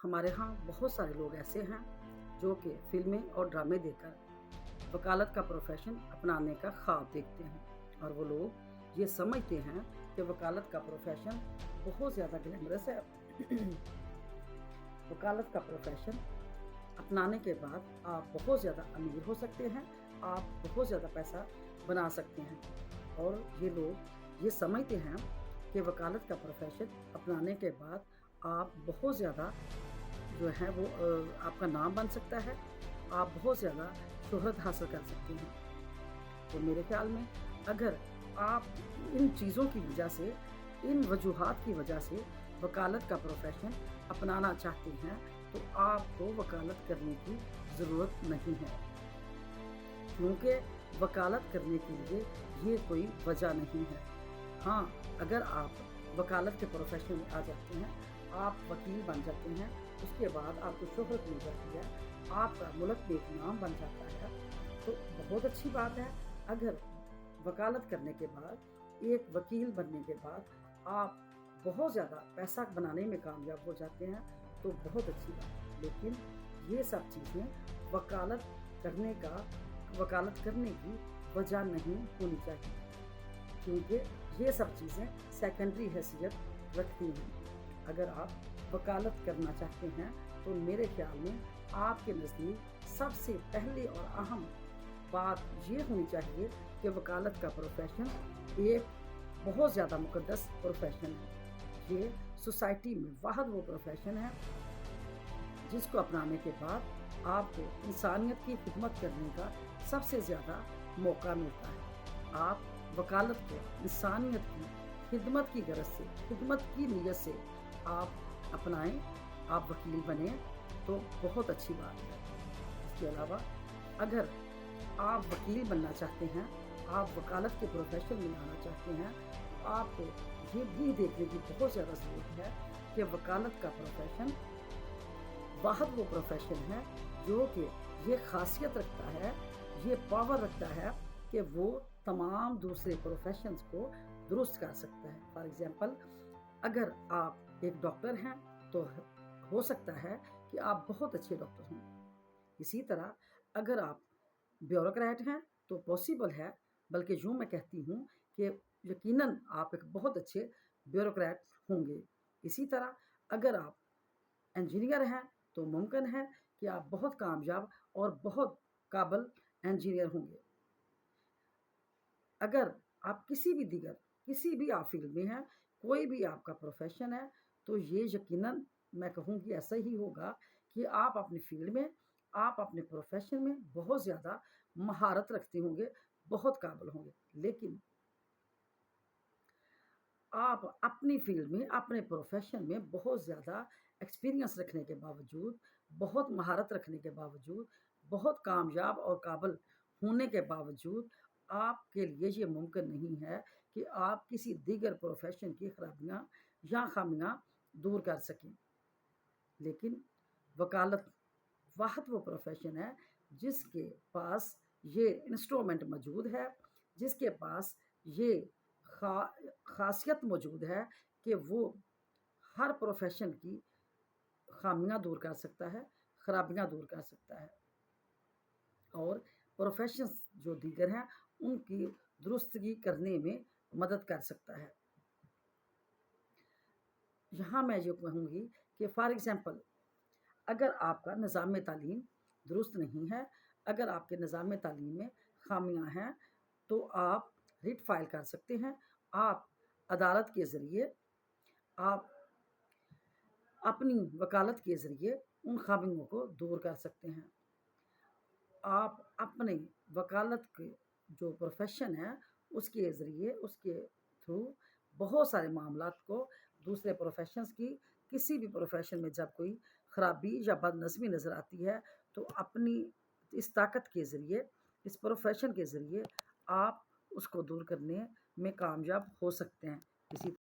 ہمارے ہاں بہت سارے لوگ ایسے ہیں جو کہ فلمیں اور ڈرامے دیکھ کر وکالت کا پروفیشن اپنانے کا خواب دیکھتے ہیں، اور وہ لوگ یہ سمجھتے ہیں کہ وکالت کا پروفیشن بہت زیادہ گلیمرس ہے۔ وکالت کا پروفیشن اپنانے کے بعد آپ بہت زیادہ امیر ہو سکتے ہیں، آپ بہت زیادہ پیسہ بنا سکتے ہیں، اور یہ لوگ یہ سمجھتے ہیں کہ وکالت کا پروفیشن اپنانے کے بعد آپ بہت زیادہ جو ہے وہ آپ کا نام بن سکتا ہے، آپ بہت زیادہ شہرت حاصل کر سکتے ہیں۔ تو میرے خیال میں اگر آپ ان چیزوں کی وجہ سے، ان وجوہات کی وجہ سے وکالت کا پروفیشن اپنانا چاہتے ہیں تو آپ کو وکالت کرنے کی ضرورت نہیں ہے، کیونکہ وکالت کرنے کے لیے یہ کوئی وجہ نہیں ہے۔ ہاں، اگر آپ وکالت کے پروفیشن میں آ جاتے ہیں، آپ وکیل بن جاتے ہیں، اس کے بعد آپ کو شہرت مل جاتی ہے، آپ کا ملک میں ایک نام بن جاتا ہے، تو بہت اچھی بات ہے۔ اگر وکالت کرنے کے بعد، ایک وکیل بننے کے بعد آپ بہت زیادہ پیسہ بنانے میں کامیاب ہو جاتے ہیں تو بہت اچھی بات ہے، لیکن یہ سب چیزیں وکالت کرنے کی وجہ نہیں ہونی چاہیے، کیونکہ یہ سب چیزیں سیکنڈری حیثیت رکھتی ہیں۔ اگر آپ وکالت کرنا چاہتے ہیں تو میرے خیال میں آپ کے نزدیک سب سے پہلی اور اہم بات یہ ہونی چاہیے کہ وکالت کا پروفیشن ایک بہت زیادہ مقدس پروفیشن ہے۔ یہ سوسائٹی میں واحد وہ پروفیشن ہے جس کو اپنانے کے بعد آپ کو انسانیت کی خدمت کرنے کا سب سے زیادہ موقع ملتا ہے۔ آپ وکالت کو انسانیت کی خدمت کی غرض سے، خدمت کی نیت سے آپ اپنائیں، آپ وکیل بنیں تو بہت اچھی بات ہے۔ اس کے علاوہ اگر آپ وکیل بننا چاہتے ہیں، آپ وکالت کے پروفیشن میں آنا چاہتے ہیں، تو آپ کو یہ بھی دیکھنے کی بہت زیادہ ضرورت ہے کہ وکالت کا پروفیشن واحد وہ پروفیشن ہے جو کہ یہ خاصیت رکھتا ہے، یہ پاور رکھتا ہے کہ وہ تمام دوسرے پروفیشنز کو درست کر سکتا ہے۔ فار ایگزامپل، اگر آپ ایک ڈاکٹر ہیں تو ہو سکتا ہے کہ آپ بہت اچھے ڈاکٹر ہوں۔ اسی طرح اگر آپ بیوروکریٹ ہیں تو پاسبل ہے، بلکہ یوں میں کہتی ہوں کہ یقیناً آپ ایک بہت اچھے بیوروکریٹ ہوں گے۔ اسی طرح اگر آپ انجینئر ہیں تو ممکن ہے کہ آپ بہت کامیاب اور بہت قابل انجینئر ہوں گے۔ اگر آپ کسی بھی آپ فیلڈ میں ہیں، کوئی بھی آپ کا پروفیشن ہے، تو یہ یقیناً میں کہوں گی ایسا ہی ہوگا کہ آپ اپنی فیلڈ میں، آپ اپنے پروفیشن میں بہت زیادہ مہارت رکھتے ہوں گے، بہت قابل ہوں گے، لیکن آپ اپنی فیلڈ میں، اپنے پروفیشن میں بہت زیادہ ایکسپیرینس رکھنے کے باوجود، بہت مہارت رکھنے کے باوجود، بہت کامیاب اور قابل ہونے کے باوجود آپ کے لیے یہ ممکن نہیں ہے کہ آپ کسی دیگر پروفیشن کی خرابیاں یا خامیاں دور کر سکیں۔ لیکن وکالت واحد وہ پروفیشن ہے جس کے پاس یہ انسٹرومنٹ موجود ہے، جس کے پاس یہ خاصیت موجود ہے کہ وہ ہر پروفیشن کی خامیاں دور کر سکتا ہے، خرابیاں دور کر سکتا ہے، اور پروفیشنز جو دیگر ہیں ان کی درستگی کرنے میں مدد کر سکتا ہے۔ یہاں میں یہ کہوں گی کہ فار ایگزامپل، اگر آپ کا نظام تعلیم درست نہیں ہے، اگر آپ کے نظام تعلیم میں خامیاں ہیں، تو آپ ریٹ فائل کر سکتے ہیں، آپ عدالت کے ذریعے، آپ اپنی وکالت کے ذریعے ان خامیوں کو دور کر سکتے ہیں۔ آپ اپنے وکالت کے جو پروفیشن ہے اس کے ذریعے، اس کے تھرو بہت سارے معاملات کو دوسرے پروفیشنز کی، کسی بھی پروفیشن میں جب کوئی خرابی یا بد نظمی نظر آتی ہے تو اپنی اس طاقت کے ذریعے، اس پروفیشن کے ذریعے آپ اس کو دور کرنے میں کامیاب ہو سکتے ہیں۔ اسی